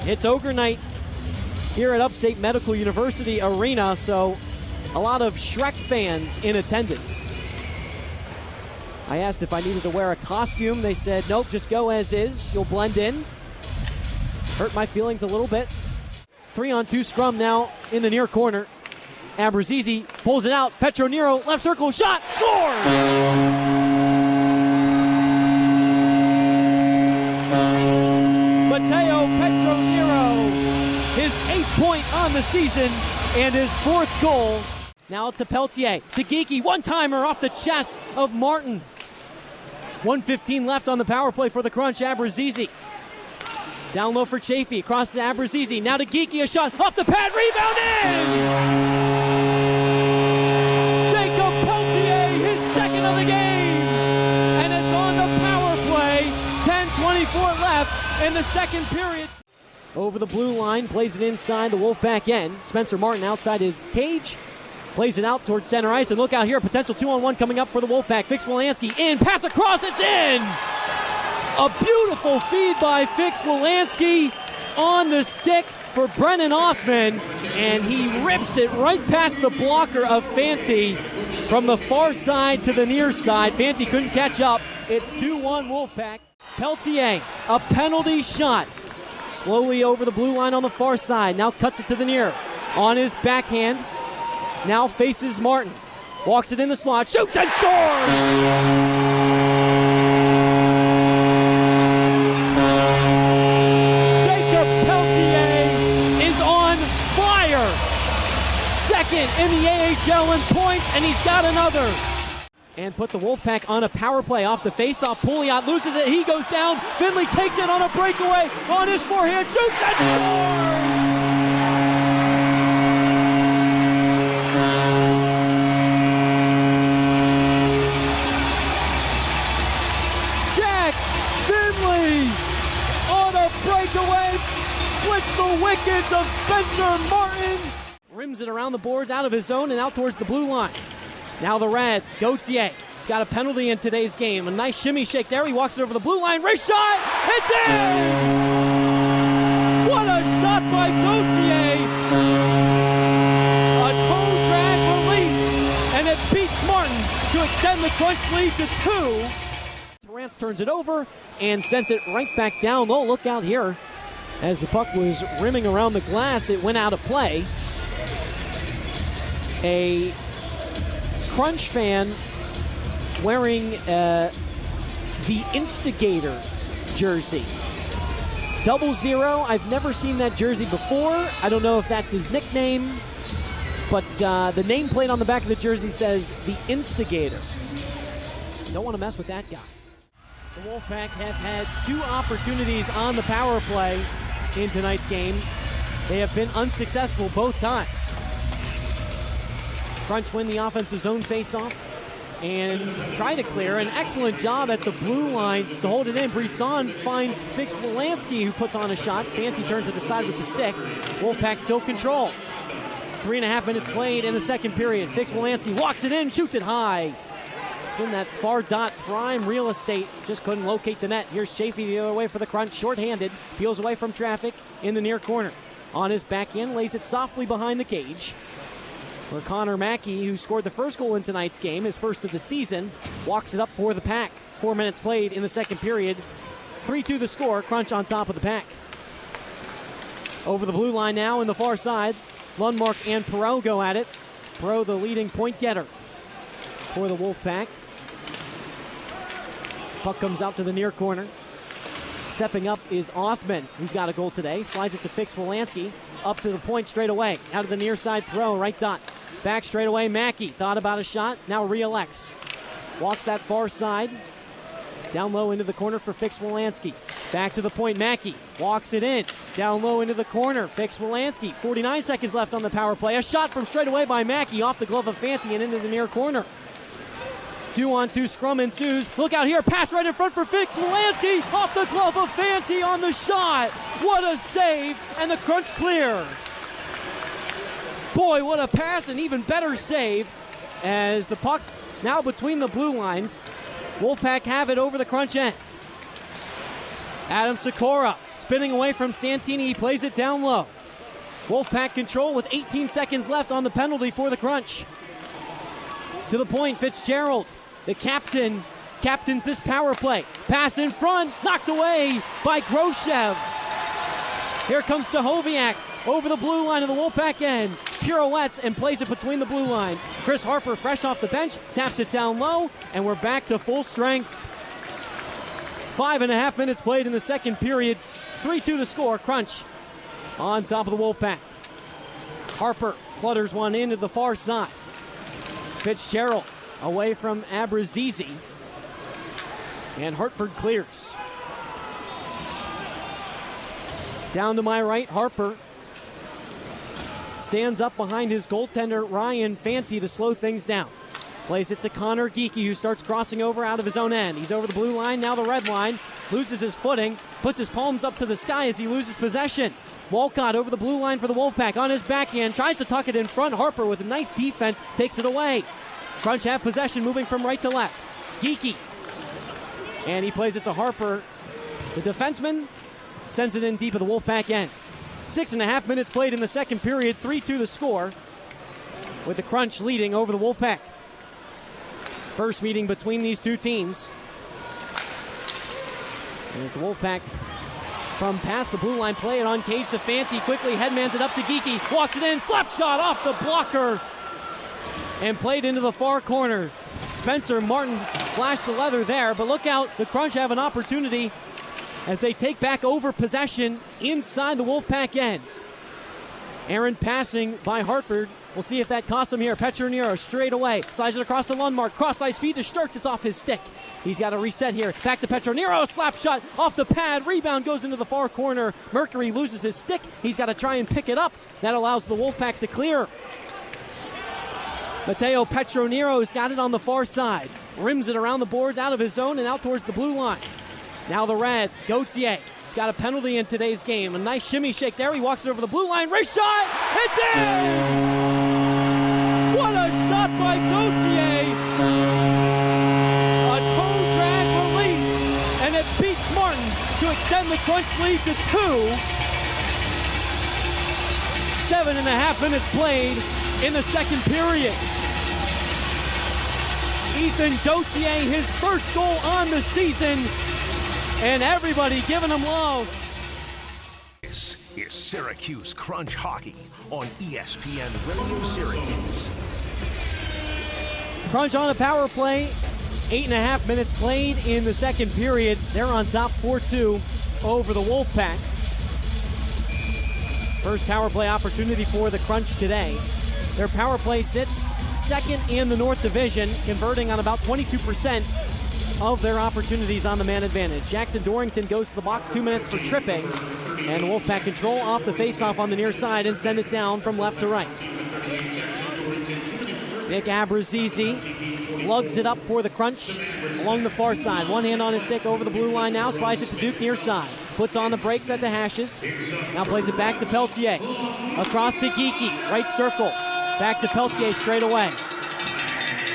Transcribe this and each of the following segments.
It's Ogre Night here at Upstate Medical University Arena, so a lot of Shrek fans in attendance. I asked if I needed to wear a costume. They said, nope, just go as is. You'll blend in. Hurt my feelings a little bit. 3-on-2 scrum now in the near corner. Abruzzese pulls it out. Petronero, left circle, shot, scores! Matteo Petronero, his 8th point on the season and his 4th goal. Now to Peltier, to Geeky, one-timer off the chest of Martin. 1:15 left on the power play for the Crunch. Abruzzese down low for Chafee, across to Abruzzese, now to Geeky, a shot off the pad, rebound in! Jacob Peltier, his 2nd of the game, and it's on the power play. 10:24 left in the 2nd period. Over the blue line, plays it inside the Wolfpack end. Spencer Martin outside his cage, plays it out towards center ice, and look out here, potential 2-on-1 coming up for the Wolfpack. Fix Wilansky in, pass across, it's in! A beautiful feed by Fix Wilansky on the stick for Brennan Hoffman, and he rips it right past the blocker of Fanti from the far side to the near side. Fanti couldn't catch up. It's 2-1 Wolfpack. Peltier, a penalty shot. Slowly over the blue line on the far side. Now cuts it to the near. On his backhand. Now faces Martin. Walks it in the slot. Shoots and scores! In the AHL in points, and he's got another. And put the Wolfpack on a power play off the faceoff. Pouliot loses it. He goes down. Finley takes it on a breakaway. On his forehand. Shoots and scores! Jack Finley on a breakaway. Splits the wickets of Spencer Martin. Rims it around the boards, out of his zone, and out towards the blue line. Now the Red, Gauthier. He's got a penalty in today's game. A nice shimmy shake there. He walks it over the blue line. Wrist shot! It's in! What a shot by Gauthier! A toe drag release, and it beats Martin to extend the Crunch lead to 2. Torrance turns it over and sends it right back down low. Look out here. As the puck was rimming around the glass, it went out of play. A Crunch fan wearing the Instigator jersey. 00, I've never seen that jersey before. I don't know if that's his nickname, but the nameplate on the back of the jersey says the Instigator. Don't want to mess with that guy. The Wolfpack have had 2 opportunities on the power play in tonight's game. They have been unsuccessful both times. Crunch win the offensive zone faceoff and try to clear. An excellent job at the blue line to hold it in. Brisson finds Fix Wilansky, who puts on a shot. Fanti turns it aside with the stick. Wolfpack still control. 3.5 minutes played in the 2nd period. Fix Wilansky walks it in, shoots it high. It's in that far dot prime real estate. Just couldn't locate the net. Here's Chafee the other way for the Crunch. Short-handed. Peels away from traffic in the near corner. On his back end, lays it softly behind the cage. Where Connor Mackey, who scored the first goal in tonight's game, his first of the season, walks it up for the Pack. 4 minutes played in the 2nd period. 3-2 the score. Crunch on top of the Pack. Over the blue line now in the far side. Lundmark and Perreault go at it. Perreault the leading point getter for the Wolfpack. Puck comes out to the near corner. Stepping up is Othman, who's got a goal today. Slides it to Fix Wilansky. Up to the point straight away. Out of the near side, Perreault, right dot. Back straight away, Mackey. Thought about a shot, now reelects. Walks that far side. Down low into the corner for Fix Wilansky. Back to the point, Mackey. Walks it in. Down low into the corner, Fix Wilansky. 49 seconds left on the power play. A shot from straight away by Mackey off the glove of Fanti and into the near corner. 2-on-2 scrum ensues. Look out here, pass right in front for Fix Wilansky. Off the glove of Fanti on the shot. What a save, and the Crunch clear. Boy, what a pass, and even better save as the puck now between the blue lines. Wolfpack have it over the Crunch end. Adam Sikora spinning away from Santini. He plays it down low. Wolfpack control with 18 seconds left on the penalty for the Crunch. To the point, Fitzgerald, the captains this power play. Pass in front, knocked away by Groshev. Here comes Stahoviak over the blue line of the Wolfpack end. Pirouettes and plays it between the blue lines. Chris Harper, fresh off the bench, taps it down low, and we're back to full strength. 5.5 minutes played in the second period. 3-2 the score. Crunch on top of the Wolfpack. Harper flutters one into the far side. Fitzgerald away from Abrazizi. And Hartford clears. Down to my right, Harper stands up behind his goaltender, Ryan Fanti, to slow things down. Plays it to Connor Geekie, who starts crossing over out of his own end. He's over the blue line, now the red line. Loses his footing, puts his palms up to the sky as he loses possession. Walcott over the blue line for the Wolfpack on his backhand, tries to tuck it in front. Harper with a nice defense takes it away. Crunch have possession, moving from right to left. Geekie, and he plays it to Harper. The defenseman sends it in deep at the Wolfpack end. 6.5 minutes played in the second period, 3-2 the score, with the Crunch leading over the Wolfpack. First meeting between these two teams. As the Wolfpack from past the blue line, play it on cage to Fanti, quickly headmans it up to Geekie, walks it in, slap shot off the blocker, and played into the far corner. Spencer Martin flashed the leather there, but look out, the Crunch have an opportunity as they take back over possession inside the Wolfpack end. Aaron passing by Hartford. We'll see if that costs him here. Petronero straight away. Slides it across the Lundmark. Cross-ice feed to Sturks. It's off his stick. He's got to reset here. Back to Petronero. Slap shot off the pad. Rebound goes into the far corner. Mercury loses his stick. He's got to try and pick it up. That allows the Wolfpack to clear. Mateo Petronero's got it on the far side. Rims it around the boards, out of his zone, and out towards the blue line. Now the red. Gauthier. He's got a penalty in today's game. A nice shimmy shake there. He walks it over the blue line. Wrist shot. It's in! What a shot by Gauthier. A toe drag release. And it beats Martin to extend the Crunch lead to 2. 7.5 minutes played in the second period. Ethan Gauthier, his first goal on the season. And everybody giving him love. This is Syracuse Crunch Hockey on ESPN Radio Syracuse. Crunch on a power play. 8.5 minutes played in the second period. They're on top 4-2 over the Wolfpack. First power play opportunity for the Crunch today. Their power play sits second in the North Division, converting on about 22% of their opportunities on the man advantage. Jackson Dorrington goes to the box, 2 minutes for tripping, and Wolfpack control off the faceoff on the near side and send it down from left to right. Nick Abrazizi lugs it up for the Crunch along the far side. One hand on his stick over the blue line now, slides it to Duke near side. Puts on the brakes at the hashes. Now plays it back to Peltier. Across to Geekie, right circle. Back to Peltier straight away.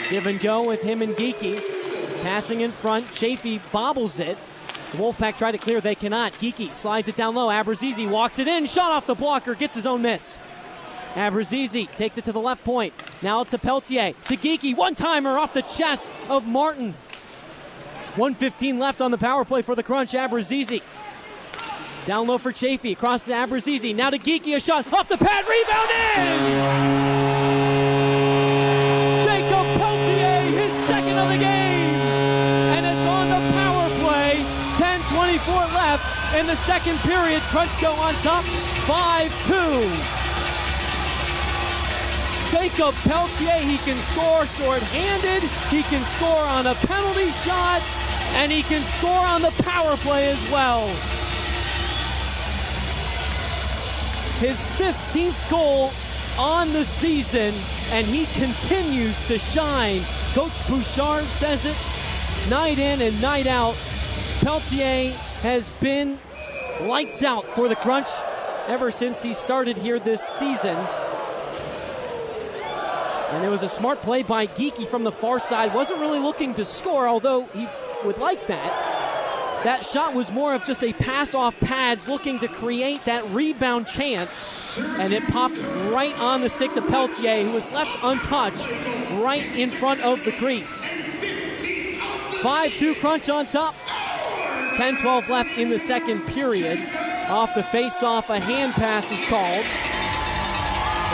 Give and go with him and Geekie. Passing in front, Chafee bobbles it. The Wolfpack try to clear, they cannot. Geekie slides it down low. Abrazizi walks it in, shot off the blocker, gets his own miss. Abrazizi takes it to the left point. Now to Peltier, to Geekie, one-timer off the chest of Martin. 1:15 left on the power play for the Crunch. Abrazizi down low for Chafee, across to Abrazizi. Now to Geekie, a shot off the pad, rebound in! Jacob Peltier, his second of the game! And it's on the power play. 10:24 left in the second period. Crunch go on top, 5-2. Jacob Peltier, he can score short-handed, he can score on a penalty shot, and he can score on the power play as well. His 15th goal on the season, and he continues to shine. Coach Bouchard says it night in and night out. Peltier has been lights out for the Crunch ever since he started here this season. And there was a smart play by Geekie from the far side. Wasn't really looking to score, although he would like that. That shot was more of just a pass off pads looking to create that rebound chance, and it popped right on the stick to Peltier, who was left untouched right in front of the crease. 5-2 Crunch on top. 10-12 left in the second period. Off the face-off, a hand pass is called.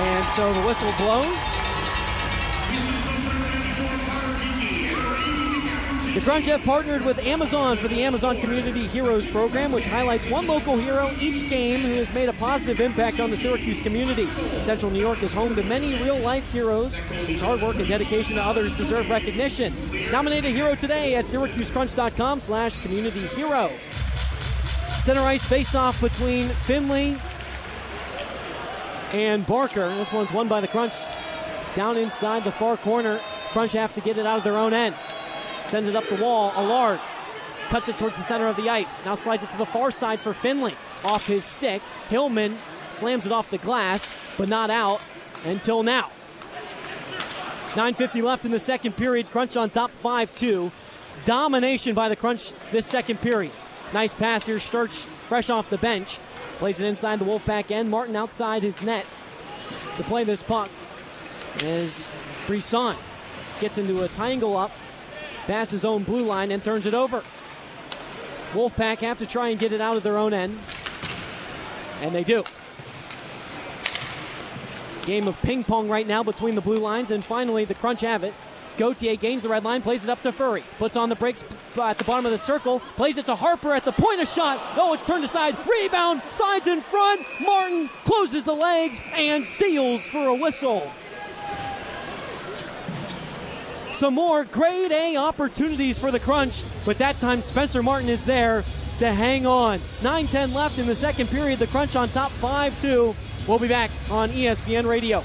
And so the whistle blows. The Crunch have partnered with Amazon for the Amazon Community Heroes program, which highlights one local hero each game who has made a positive impact on the Syracuse community. Central New York is home to many real-life heroes whose hard work and dedication to others deserve recognition. Nominate a hero today at SyracuseCrunch.com/communityhero. Center ice face-off between Finley and Barker. This one's won by the Crunch. Down inside the far corner. Crunch have to get it out of their own end. Sends it up the wall. Allard cuts it towards the center of the ice. Now slides it to the far side for Finley. Off his stick. Hillman slams it off the glass, but not out until now. 9:50 left in the second period. Crunch on top 5-2. Domination by the Crunch this second period. Nice pass here. Sturch fresh off the bench. Plays it inside the Wolfpack end. Martin outside his net to play this puck. As Brisson gets into a triangle up. Past his own blue line and turns it over. Wolfpack have to try and get it out of their own end. And they do. Game of ping pong right now between the blue lines, and finally the Crunch have it. Gauthier gains the red line, plays it up to Furry. Puts on the brakes at the bottom of the circle, plays it to Harper at the point of shot. Oh, it's turned aside. Rebound, slides in front. Martin closes the legs and seals for a whistle. Some more grade A opportunities for the Crunch, but that time Spencer Martin is there to hang on. 9:10 left in the second period. The Crunch on top 5-2. We'll be back on ESPN Radio.